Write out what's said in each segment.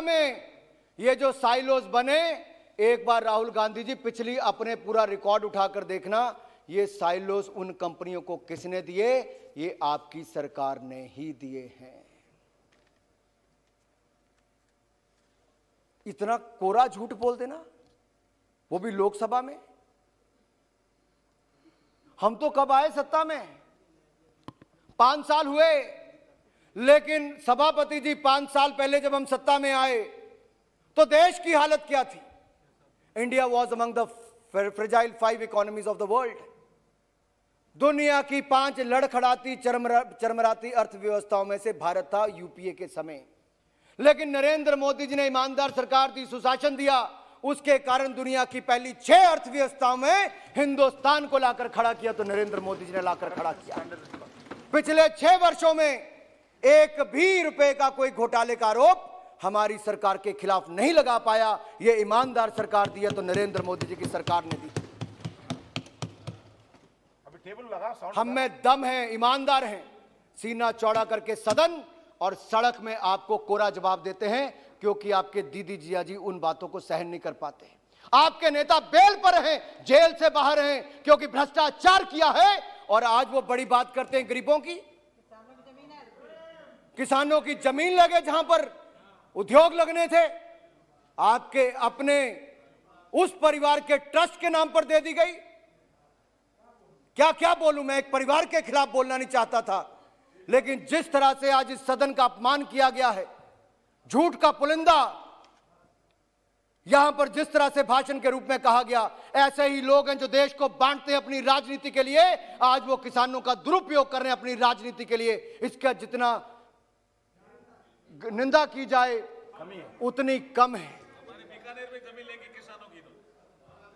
में ये जो साइलोस बने, एक बार राहुल गांधी जी पिछली अपने पूरा रिकॉर्ड उठाकर देखना, ये साइलोस उन कंपनियों को किसने दिए? ये आपकी सरकार ने ही दिए हैं। इतना कोरा झूठ बोल देना, वो भी लोकसभा में। हम तो कब आए सत्ता में? 5 साल हुए, लेकिन सभापति जी 5 साल पहले जब हम सत्ता में आए तो देश की हालत क्या थी? India was among the fragile 5 economies of the world. दुनिया की 5 लड़खड़ाती चरमराती अर्थव्यवस्थाओं में से भारत था यूपीए के समय। लेकिन नरेंद्र मोदी जी ने ईमानदार सरकार दी, सुशासन दिया, उसके कारण दुनिया की पहली 6 अर्थव्यवस्थाओं में हिंदुस्तान को लाकर खड़ा किया। तो नरेंद्र मोदी जी ने लाकर खड़ा किया। पिछले 6 वर्षों में एक भी रुपए का कोई घोटाले का आरोप हमारी सरकार के खिलाफ नहीं लगा पाया। यह ईमानदार सरकार दी है तो नरेंद्र मोदी जी की सरकार ने दी। अभी टेबल लगा, हम में दम है, ईमानदार हैं, सीना चौड़ा करके सदन और सड़क में आपको कोरा जवाब देते हैं, क्योंकि आपके दीदी जिया जी उन बातों को सहन नहीं कर पाते हैं। आपके नेता बेल पर हैं, जेल से बाहर हैं, क्योंकि भ्रष्टाचार किया है। और आज वो बड़ी बात करते हैं गरीबों की, किसानों की जमीन लगे जहां पर उद्योग लगने थे, आपके अपने उस परिवार के ट्रस्ट के नाम पर दे दी गई। क्या क्या बोलूं मैं, एक परिवार के खिलाफ बोलना नहीं चाहता था, लेकिन जिस तरह से आज इस सदन का अपमान किया गया है, झूठ का पुलिंदा यहां पर जिस तरह से भाषण के रूप में कहा गया, ऐसे ही लोग हैं जो देश को बांटते हैं अपनी राजनीति के लिए। आज वो किसानों का दुरुपयोग कर रहे हैं अपनी राजनीति के लिए। इसका जितना निंदा की जाए उतनी कम है। हमारे बीकानेर में जमीन लेंगे किसानों की तो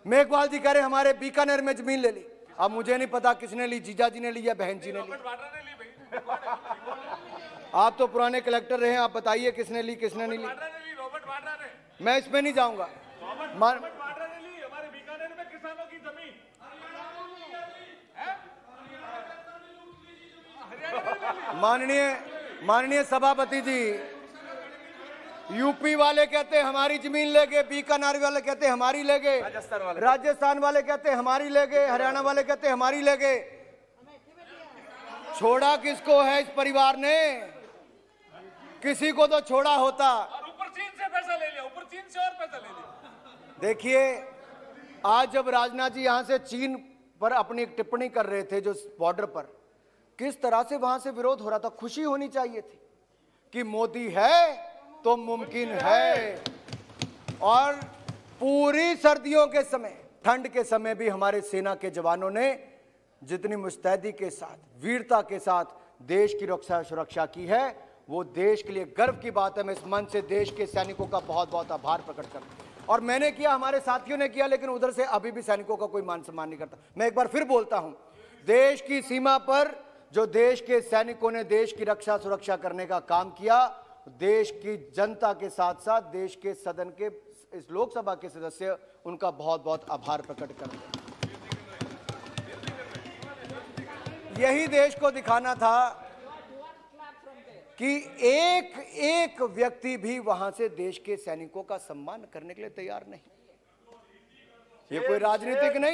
मेघवाल जी कह रहे हमारे बीकानेर में जमीन ले ली। अब मुझे नहीं पता किसने ली, जीजा जी ने ली या बहन जी ने ली। आप तो पुराने कलेक्टर रहे, आप बताइए किसने ली किसने नहीं ली। रॉबर्ट वाड्रा ने, मैं इसमें नहीं जाऊंगा। रॉबर्ट वाड्रा ने ली हमारे बीकानेर में किसानों की जमीन। माननीय सभापति जी, यूपी वाले कहते हैं हमारी जमीन ले गए, बीकानेर वाले कहते हैं हमारी ले गए, राजस्थान वाले कहते हैं हमारी ले गए, हरियाणा वाले कहते हैं हमारी ले गए। छोड़ा किसको है इस परिवार ने? किसी को तो छोड़ा होता। और ऊपर चीन से पैसा ले लिया, ऊपर चीन से और पैसा ले लिया। देखिए, आज जब राजनाथ जी यहां से चीन पर अपनी एक टिप्पणी कर रहे थे, जो बॉर्डर पर, किस तरह से वहां से विरोध हो रहा था। खुशी होनी चाहिए थी कि मोदी है तो मुमकिन है। और पूरी सर्दियों के समय, ठंड के समय भी हमारे सेना के जवानों ने जितनी मुस्तैदी के साथ, वीरता के साथ देश की रक्षा सुरक्षा की है, वो देश के लिए गर्व की बात है। मैं इस मंच से देश के सैनिकों का बहुत बहुत आभार प्रकट करता हूं। और मैंने किया, हमारे साथियों ने किया, लेकिन उधर से अभी भी सैनिकों का कोई मान सम्मान नहीं करता। मैं एक बार फिर बोलता हूं, देश की सीमा पर जो देश के सैनिकों ने देश की रक्षा सुरक्षा करने का काम किया, देश की जनता के साथ साथ देश के सदन के इस लोकसभा के सदस्य उनका बहुत बहुत आभार प्रकट करते हैं। यही देश को दिखाना था कि एक एक व्यक्ति भी वहां से देश के सैनिकों का सम्मान करने के लिए तैयार नहीं। ये कोई राजनीतिक नहीं।